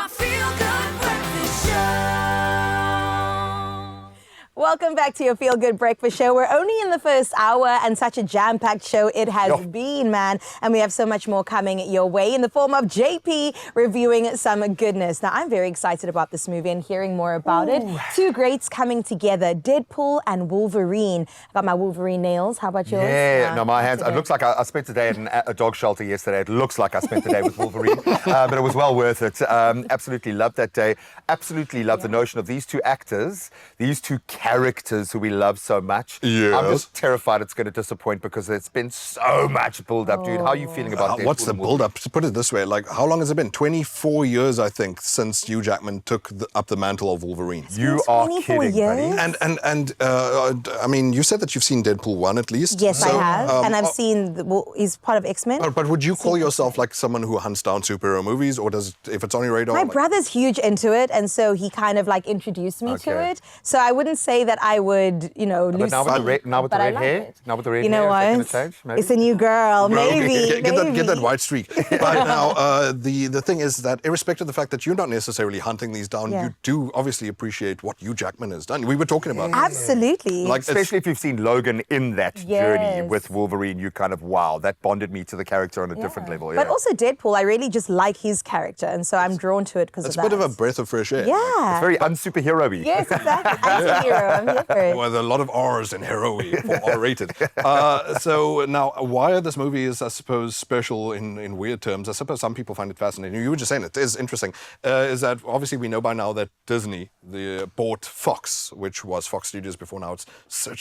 Feel Good Breakfast Show. Welcome back to your Feel Good Breakfast Show. We're only in the first hour and such a jam-packed show it has been, man. And we have so much more coming your way in the form of JP reviewing some goodness. Now, I'm very excited about this movie and hearing more about it. Two greats coming together, Deadpool and Wolverine. I got my Wolverine nails. How about yours? Yeah, no, my hands. It looks like I spent a day at a dog shelter yesterday. It looks like I spent the day with Wolverine, but it was well worth it. Absolutely loved that day. Absolutely loved the notion of these two actors, these two characters who we love so much. Yes. I'm just terrified it's going to disappoint because it's been so much build-up, dude. How are you feeling about Deadpool? What's the build-up? To put it this way, like, how long has it been? 24 years, I think, since Hugh Jackman took up the mantle of Wolverine. You are 24 kidding, years? buddy. And I mean, you said that you've seen Deadpool 1 at least. Yes, I have. And I've seen, he's part of X-Men. But would you call yourself like someone who hunts down superhero movies, or does if it's on your radar? My brother's huge into it, and so he kind of like introduced me to it. So I wouldn't say that I would, But now with the red, but I red like hair, it. now with the red You know hair, what? is that gonna change, maybe? It's a new girl, maybe. Get that white streak. But now, the thing is that irrespective of the fact that you're not necessarily hunting these down, you do obviously appreciate what Hugh Jackman has done. We were talking about that. Absolutely. Like, Especially if you've seen Logan in that journey with Wolverine, you kind of, wow, that bonded me to the character on a different level. But also Deadpool, I really just like his character, and so I'm drawn to it because of It's that. a bit of a breath of fresh air. Yeah. It's very unsuperhero-y. Yes, exactly. Anti-hero, I'm here for it. With a lot of R's in heroy for R-rated. So now, why this movie is, I suppose, special in weird terms, I suppose some people find it fascinating. You were just saying it is interesting, is that obviously we know by now that Disney bought Fox, which was Fox Studios before. Now it's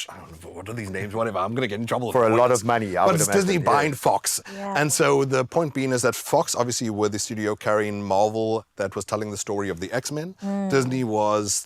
I don't know, what are these names, whatever. I'm going to get in trouble For a lot of money, I But would it's imagine, Disney buying Fox. Yeah. And so the point being is that Fox obviously were the studio carrying Marvel that was telling the story of the X-Men. Disney was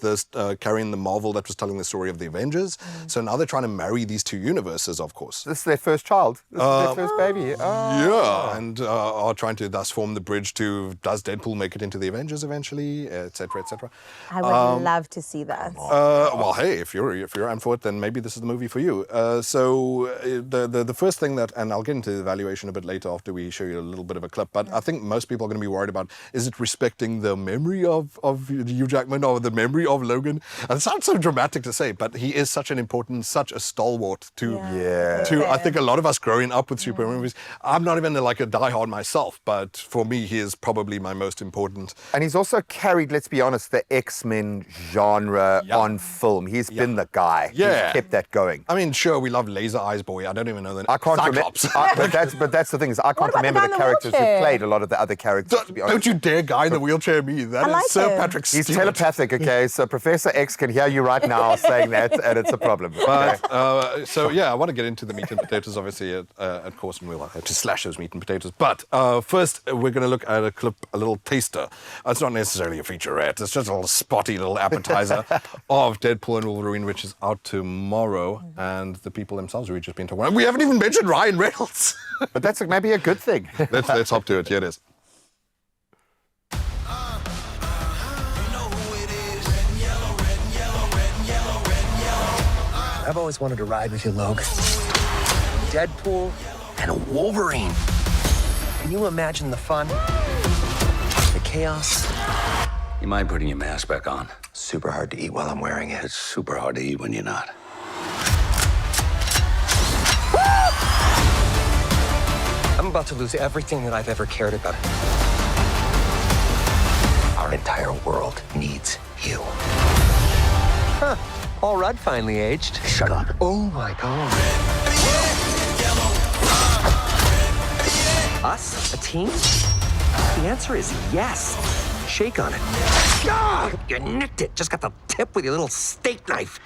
carrying the Marvel that was telling the story of the Avengers. So now they're trying to marry these two universes, of course. This is their first child. This is their first baby. Yeah, and are trying to thus form the bridge to, does Deadpool make it into the Avengers eventually, et cetera, et cetera. I would love to see that. Well, hey, if you're in for it, then maybe this is the movie for you. The first thing that, and I'll get into the evaluation a bit later after we show you a little bit of a clip, but I think most people are going to be worried about, is it respecting the memory of Hugh Jackman or the memory of Logan? And it sounds so dramatic to say, but he is such an important, such a stalwart to I think a lot of us growing up with superhero movies. I'm not even like a diehard myself, but for me, he is probably my most important. And he's also carried, let's be honest, the X-Men genre on film. He's been the guy. Yeah. He's kept that going. I mean, sure, we love Laser Eyes Boy. I don't even know the name. I can't Cyclops. but that's the thing is I can't about the remember guy the in the characters who wheelchair? played a lot of the other characters. To be honest. Don't you dare guy in the wheelchair me. That I is like Sir him. Patrick He's Stewart. telepathic, okay? So Professor X can hear you right now saying that, and it's a problem. But, so yeah, I want to get into the meat and potatoes, obviously, at course, and we'll have to slash those meat and potatoes. But first, we're going to look at a clip, a little taster. It's not necessarily a featurette. It's just a little spotty little appetizer of Deadpool and Wolverine, which is out tomorrow. And the people themselves we've just been talking about. We haven't even mentioned Ryan Reynolds. But that's maybe a good thing. Let's hop to it. Here it is. I've always wanted to ride with you, Logan. Deadpool and a Wolverine. Can you imagine the fun? The chaos? You mind putting your mask back on? Super hard to eat while I'm wearing it. It's super hard to eat when you're not. I'm about to lose everything that I've ever cared about. Our entire world needs you. Huh. Paul Rudd finally aged. Shut up. Oh my God. Us? A team? The answer is yes. Shake on it. Ah, you nicked it. Just got the tip with your little steak knife.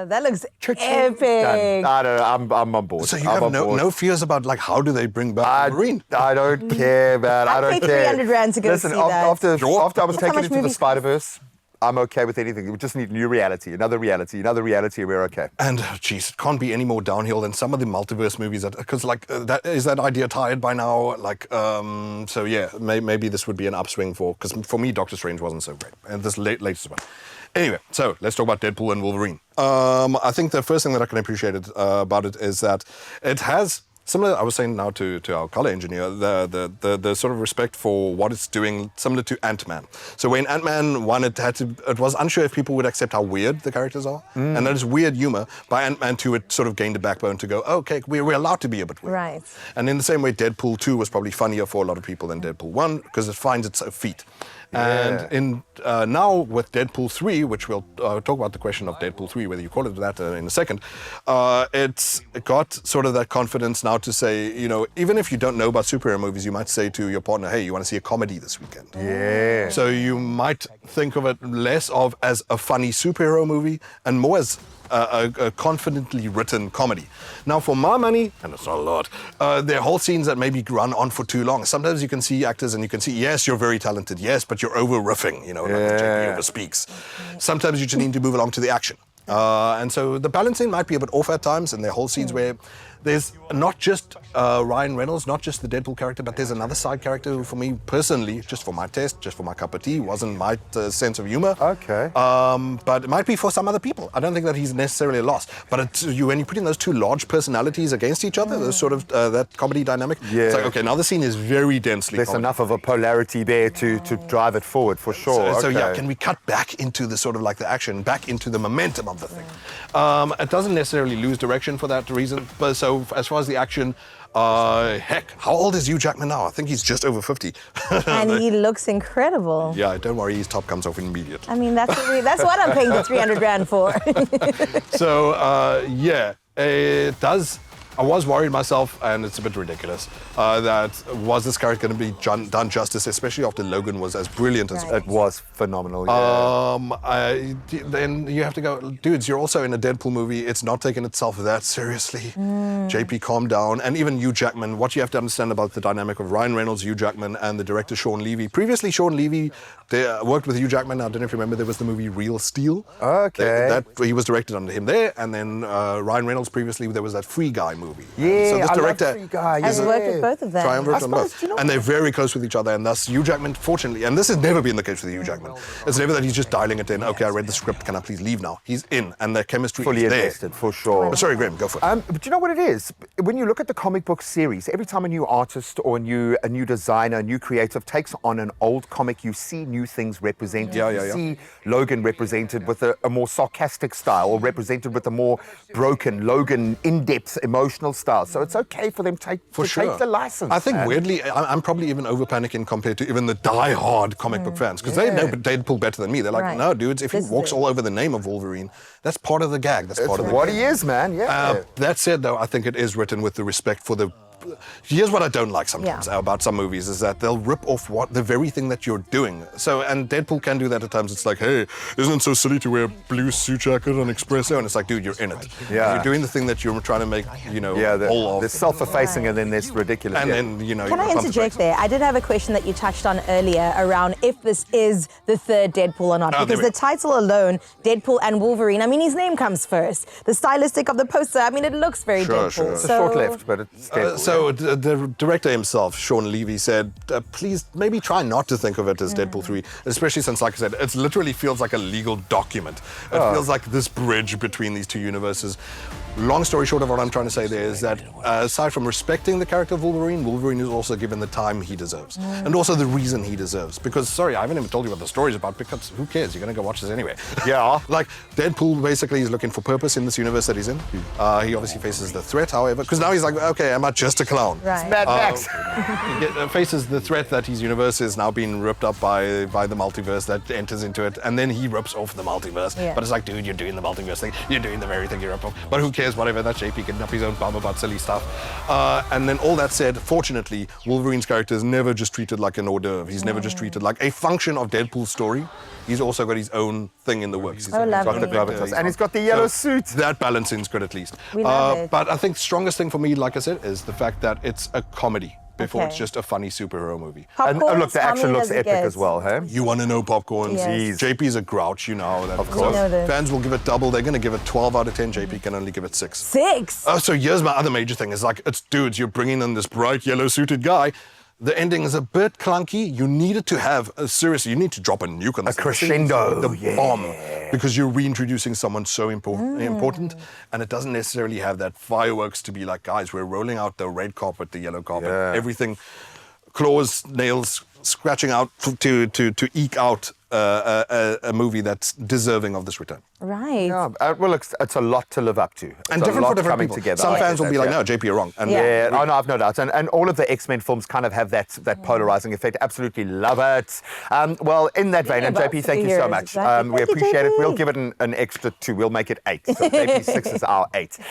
That looks epic. I'm on board. So you I'm have on board. no fears about, like, how do they bring back Wolverine? I don't care, man. I I'd don't pay care. 300 rand to go Listen, see that. after I was That's how taken much into the movies Spider-Verse, I'm okay with anything. We just need new reality, another reality, and we're okay. And, geez, it can't be any more downhill than some of the multiverse movies. Because, is that idea tired by now? So, yeah, maybe this would be an upswing because for me, Doctor Strange wasn't so great. And this latest one. Anyway, so let's talk about Deadpool and Wolverine. I think the first thing that I can appreciate about it is that it has similar, I was saying now to our color engineer, the sort of respect for what it's doing, similar to Ant-Man. So when Ant-Man 1, it was unsure if people would accept how weird the characters are. And that is weird humor. By Ant-Man 2, it sort of gained a backbone to go, oh, okay, we're allowed to be a bit weird. Right. And in the same way, Deadpool 2 was probably funnier for a lot of people than Deadpool 1 because it finds its feet. And in now with Deadpool 3, which we'll talk about the question of Deadpool 3, whether you call it that in a second, it's got sort of that confidence now to say, you know, even if you don't know about superhero movies, you might say to your partner, hey, you want to see a comedy this weekend? Yeah. So you might think of it less of as a funny superhero movie and more as a confidently written comedy. Now, for my money, and it's not a lot, there are whole scenes that maybe run on for too long. Sometimes you can see actors and you can see, yes, you're very talented, yes, but you're over-riffing, you know, like JP over-speaks. Sometimes you just need to move along to the action. And so the balancing might be a bit off at times, and there are whole scenes where there's not just Ryan Reynolds, not just the Deadpool character, but there's another side character who, for me personally, just for my taste, just for my cup of tea, wasn't my sense of humor. Okay. But it might be for some other people. I don't think that he's necessarily a loss. But when you're putting those two large personalities against each other, those sort of that comedy dynamic, it's like, okay, now the scene is very densely There's comedy. enough of a polarity there to drive it forward, for sure. So Okay. yeah, can we cut back into the sort of like the action, back into the momentum of the thing? It doesn't necessarily lose direction for that reason. But so as far as the action, heck, how old is Hugh Jackman now? I think he's just over 50. And he looks incredible. Yeah, don't worry, his top comes off immediately. I mean, that's what I'm paying the 300 grand for. So yeah, it does. I was worried myself, and it's a bit ridiculous, that was this character going to be done justice, especially after Logan was as brilliant as Right. It was phenomenal. Yeah. then you have to go, dudes, you're also in a Deadpool movie. It's not taking itself that seriously. JP, calm down. And even Hugh Jackman, what you have to understand about the dynamic of Ryan Reynolds, Hugh Jackman, and the director Sean Levy. Previously, Sean Levy worked with Hugh Jackman. I don't know if you remember, there was the movie Real Steel. Okay. That he was directed under him there. And then Ryan Reynolds, previously, there was that Free Guy movie. Yeah, so this I love director Free Guy. I've yeah. worked with both of them. triumvirate on both. suppose, you know And they're very close with each other, and thus Hugh Jackman, fortunately, and this has never been the case with Hugh Jackman. It's never that he's just dialing it in. Okay, I read the script. Can I please leave now? He's in, and their chemistry Fully is there. invested, for sure. Sorry, Graham, go for it. But do you know what it is? When you look at the comic book series, every time a new artist or a new designer, a new creative takes on an old comic, you see new things represented. You see Logan represented with a more sarcastic style, or represented with a more broken, Logan in-depth, emotional style. So it's okay for them to take the license. I think man. weirdly, I'm probably even over panicking compared to even the die-hard comic book fans, because they know Deadpool better than me. They're like, Right. no, dudes, if he This is walks it. all over the name of Wolverine, that's part of the gag. That's part of It's the what gag. he is, man. Yeah. That said, though, I think it is written with the respect for the. Here's what I don't like sometimes about some movies is that they'll rip off the very thing that you're doing. So, and Deadpool can do that at times. It's like, hey, isn't it so silly to wear a blue suit jacket on Expresso? And it's like, dude, you're in it. Yeah. You're doing the thing that you're trying to make, you know, Yeah, all of. there's self-effacing and then there's ridiculous. And yeah. then, you know, Can I you pump the interject brakes. there? I did have a question that you touched on earlier around if this is the third Deadpool or not. Oh, there Because we the go. title alone, Deadpool and Wolverine, I mean, his name comes first. The stylistic of the poster, I mean, it looks very Sure, Deadpool. sure. It's So, short-lived, but it's Deadpool, So yeah. the director himself, Sean Levy, said, please maybe try not to think of it as Deadpool 3, especially since, like I said, it literally feels like a legal document. It feels like this bridge between these two universes. Long story short of what I'm trying to say there is that aside from respecting the character of Wolverine, Wolverine is also given the time he deserves. And also the reason he deserves. Because, sorry, I haven't even told you what the story's about, because who cares? You're going to go watch this anyway. Yeah. Like, Deadpool basically is looking for purpose in this universe that he's in. He obviously faces the threat, however, because now he's like, okay, am I just a clown? right. Mad Max. He faces the threat that his universe is now being ripped up by the multiverse that enters into it, and then he rips off the multiverse. Yeah. But it's like, dude, you're doing the multiverse thing. You're doing the very thing you rip off. But who cares? Whatever. That's JP getting up his own bum about silly stuff. And then all that said, fortunately, Wolverine's character is never just treated like an hors d'oeuvre. He's never just treated like a function of Deadpool's story. He's also got his own thing in the works. He's Oh, got lovely. the gravitas. And he's got the yellow suit. That balancing's good at least. We love it. But I think the strongest thing for me, like I said, is the fact that it's a comedy before Okay. it's just a funny superhero movie. And Popcorns, look, the how action many looks does it epic get? as well, hey? You want to know popcorns? Yes. JP's a grouch, you know that. Of course. We know this. Fans will give it double. They're going to give it 12 out of 10. JP can only give it 6. 6. Oh, so here's my other major thing. Is like, it's dudes, you're bringing in this bright yellow suited guy. The ending is a bit clunky. You needed to have seriously. You need to drop a nuke on this. A crescendo, the bomb, because you're reintroducing someone so important, and it doesn't necessarily have that fireworks to be like, guys, we're rolling out the red carpet, the yellow carpet, everything, claws, nails, scratching out to eke out a movie that's deserving of this return. Right. Yeah, well, it's a lot to live up to. It's And a different lot for different coming people. together. Some fans will be like, Yeah. no, JP, you're wrong. And Yeah, oh, no, I've no doubt. And all of the X-Men films kind of have that polarizing effect. Absolutely love it. Well, in that vein, and about JP, thank you so superheroes, much. exactly. We Thank you, appreciate it. JP. We'll give it an extra 2. We'll make it 8. So JP 6 is our 8.